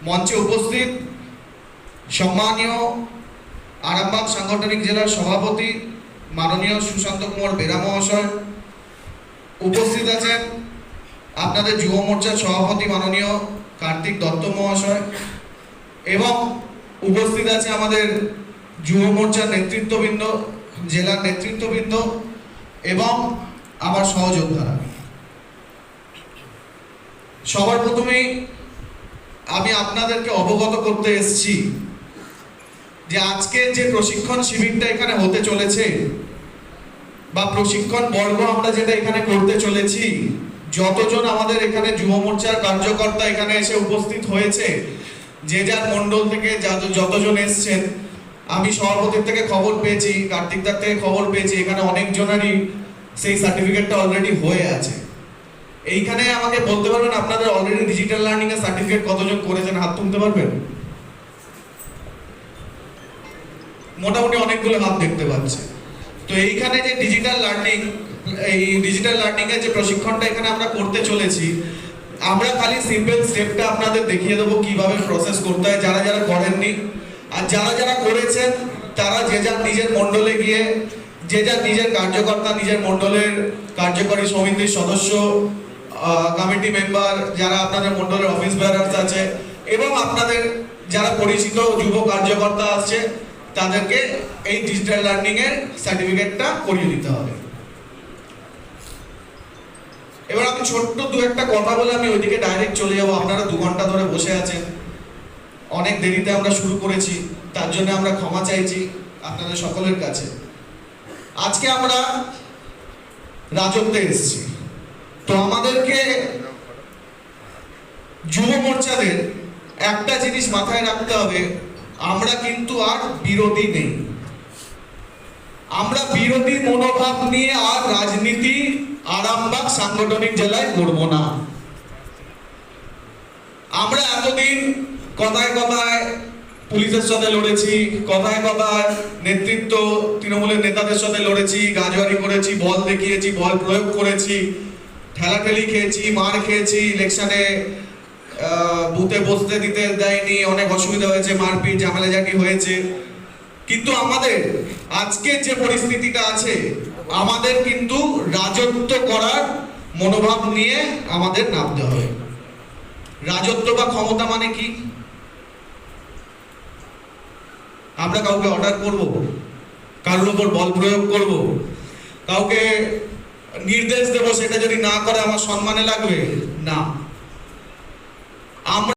মঞ্চে উপস্থিত সম্মানীয় আরামবাগ সাংগঠনিক জেলার সভাপতি মাননীয় সুশান্ত কুমার বেরা মহাশয়, উপস্থিত আছেন আপনাদের যুব মোর্চার সভাপতি মাননীয় কার্তিক দত্ত মহাশয়, এবং উপস্থিত আছে আমাদের যুব মোর্চার নেতৃত্ববৃন্দ, জেলার নেতৃত্ববৃন্দ এবং আমার সহযোদ্ধারা। সবার প্রথমেই আমি আপনাদেরকে অবগত করতে এসেছি যে আজকে যে প্রশিক্ষণ শিবিরটা এখানে হতে চলেছে বা প্রশিক্ষণ পর্ব আমরা যেটা এখানে করতে চলেছি, যতজন আমাদের এখানে যুব মোর্চার কার্যকর্তা এখানে এসে উপস্থিত হয়েছে, যে যার মণ্ডল থেকে যতজন এসছেন, আমি সভাপতির থেকে খবর পেয়েছি, কার্তিকদার থেকে খবর পেয়েছি, এখানে অনেকজনেরই সেই সার্টিফিকেটটা অলরেডি হয়ে আছে। এইখানে আমাকে বলতে পারবেন আপনাদের অলরেডি ডিজিটাল লার্নিং এর সার্টিফিকেট কতজন করেছেন? হাত তুলতে পারবেন? মোটামুটি অনেকগুলো হাত দেখতে পাচ্ছি। তো এইখানে যে ডিজিটাল লার্নিং এর যে প্রশিক্ষণটা এখানে আমরা করতে চলেছি, আমরা খালি সিম্পল স্টেপটা আপনাদের দেখিয়ে দেবো কিভাবে প্রসেস করতে হয়, যারা যারা করেননি। আর যারা যারা করেছেন তারা যে যার নিজের মণ্ডলে গিয়ে যে যার নিজের কার্যকর্তা, নিজের মণ্ডলের কার্যকরী সমিতির সদস্য, কমিটি মেম্বার, যারা আপনাদের মণ্ডলের অফিস বেয়ারার্স আছে এবং আপনাদের যারা পরিচিত যুব কার্যকর্তা আছে, তাদেরকে এই ডিজিটাল লার্নিং এর সার্টিফিকেটটা করিয়ে দিতে হবে। এবার আমি ছোট্ট দু একটা কথা বলে আমি ওইদিকে ডাইরেক্ট চলে যাবো। আপনারা 2 ঘন্টা ধরে বসে আছেন, অনেক দেরিতে আমরা শুরু করেছি, তার জন্য আমরা ক্ষমা চাইছি আপনাদের সকলের কাছে। আজকে আমরা রাজত্বে এসেছি, তো আমাদেরকে যুব মোর্চাদের একটা জিনিস মাথায় রাখতে হবে, আমরা কিন্তু আর বিরোধী নেই। আমরা বিরোধী মনোভাব নিয়ে আর রাজনীতি আরামবাগ সাংগঠনিক জেলায় করব না। আমরা এতদিন কথায় কথায় পুলিশের সাথে লড়েছি, কথায় কথায় নেতৃত্ব তৃণমূলের নেতাদের সাথে লড়েছি, গাজওয়ারি করেছি, বল দেখিয়েছি, বল প্রয়োগ করেছি, ঠেলাঠেলি খেয়েছি, মার খেয়েছি, ইলেকশনে বুথে বসতে দিতে দেয়নি, অনেক অসুবিধা হয়েছে, মারপিট ঝামেলাঝাটি হয়েছে। কিন্তু আমাদের আজকের যে পরিস্থিতিটা আছে, আমাদের কিন্তু রাজত্ব করার মনোভাব নিয়ে আমাদের নামতে হবে। রাজত্ব বা ক্ষমতা মানে কি? আমরা কাউকে অর্ডার করব, কারোর উপর বল প্রয়োগ করব, কাউকে নির্দেশ দেব, সেটা যদি না করে আমার সম্মানে লাগবে না। আমরা